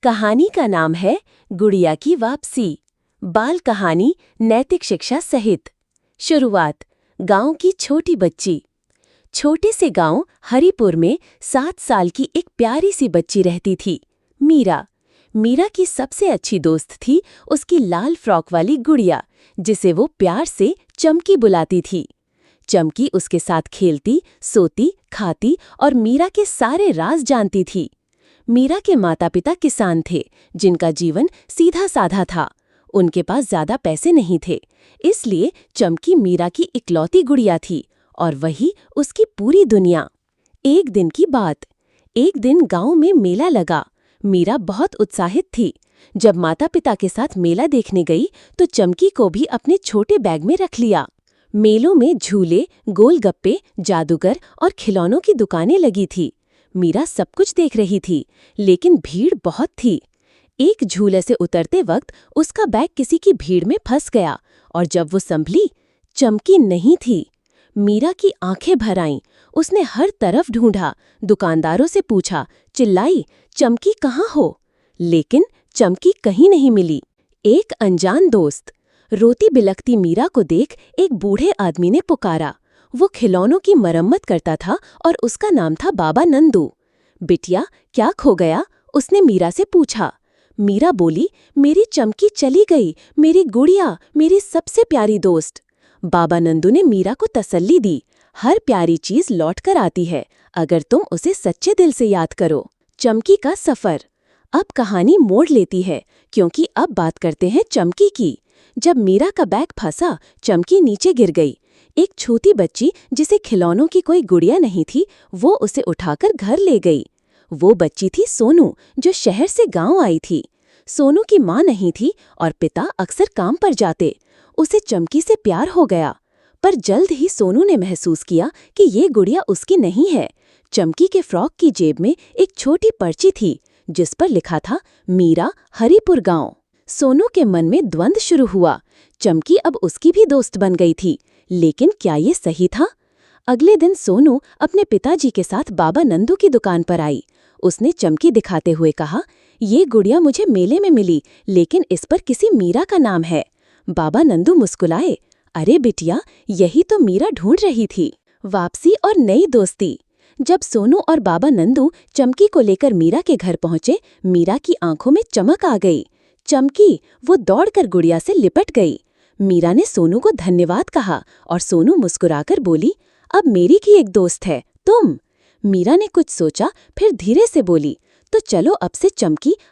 कहानी का नाम है गुड़िया की वापसी। बाल कहानी नैतिक शिक्षा सहित। शुरुआत। गांव की छोटी बच्ची। छोटे से गांव हरिपुर में 7 साल की एक प्यारी सी बच्ची रहती थी, मीरा। मीरा की सबसे अच्छी दोस्त थी उसकी लाल फ्रॉक वाली गुड़िया, जिसे वो प्यार से चमकी बुलाती थी। चमकी उसके साथ खेलती, सोती, खाती और मीरा के सारे राज जानती थी। मीरा के माता पिता किसान थे, जिनका जीवन सीधा साधा था। उनके पास ज्यादा पैसे नहीं थे, इसलिए चमकी मीरा की इकलौती गुड़िया थी और वही उसकी पूरी दुनिया। एक दिन की बात। एक दिन गांव में मेला लगा। मीरा बहुत उत्साहित थी। जब माता पिता के साथ मेला देखने गई तो चमकी को भी अपने छोटे बैग में रख लिया। मेलों में झूले, गोलगप्पे, जादूगर और खिलौनों की दुकानें लगी थी। मीरा सब कुछ देख रही थी, लेकिन भीड़ बहुत थी। एक झूले से उतरते वक्त उसका बैग किसी की भीड़ में फंस गया और जब वो संभली, चमकी नहीं थी। मीरा की आंखें भर आईं। उसने हर तरफ ढूंढा, दुकानदारों से पूछा, चिल्लाई, चमकी कहाँ हो? लेकिन चमकी कहीं नहीं मिली। एक अनजान दोस्त। रोती बिलखती मीरा को देख एक बूढ़े आदमी ने पुकारा। वो खिलौनों की मरम्मत करता था और उसका नाम था बाबा नंदू। बिटिया, क्या खो गया? उसने मीरा से पूछा। मीरा बोली, मेरी चमकी चली गई, मेरी गुड़िया, मेरी सबसे प्यारी दोस्त। बाबा नंदू ने मीरा को तसल्ली दी। हर प्यारी चीज लौट कर आती है, अगर तुम उसे सच्चे दिल से याद करो। चमकी का सफर। अब कहानी मोड़ लेती है, क्योंकि अब बात करते हैं चमकी की। जब मीरा का बैग फंसा, चमकी नीचे गिर गई। एक छोटी बच्ची, जिसे खिलौनों की कोई गुड़िया नहीं थी, वो उसे उठाकर घर ले गई। वो बच्ची थी सोनू, जो शहर से गांव आई थी। सोनू की माँ नहीं थी और पिता अक्सर काम पर जाते। उसे चमकी से प्यार हो गया, पर जल्द ही सोनू ने महसूस किया कि ये गुड़िया उसकी नहीं है। चमकी के फ्रॉक की जेब में एक छोटी पर्ची थी, जिस पर लिखा था, मीरा, हरिपुर गांव। सोनू के मन में द्वंद्व शुरू हुआ। चमकी अब उसकी भी दोस्त बन गई थी, लेकिन क्या ये सही था? अगले दिन सोनू अपने पिताजी के साथ बाबा नंदू की दुकान पर आई। उसने चमकी दिखाते हुए कहा, ये गुड़िया मुझे मेले में मिली, लेकिन इस पर किसी मीरा का नाम है। बाबा नंदू मुस्कुराए। अरे बिटिया, यही तो मीरा ढूंढ रही थी। वापसी और नई दोस्ती। जब सोनू और बाबा नंदू चमकी को लेकर मीरा के घर पहुंचे, मीरा की आंखों में चमक आ गई। चमकी, वो दौड़कर गुड़िया से लिपट गई। मीरा ने सोनू को धन्यवाद कहा और सोनू मुस्कुराकर बोली, अब मेरी की एक दोस्त है, तुम। मीरा ने कुछ सोचा, फिर धीरे से बोली, तो चलो अब से चमकी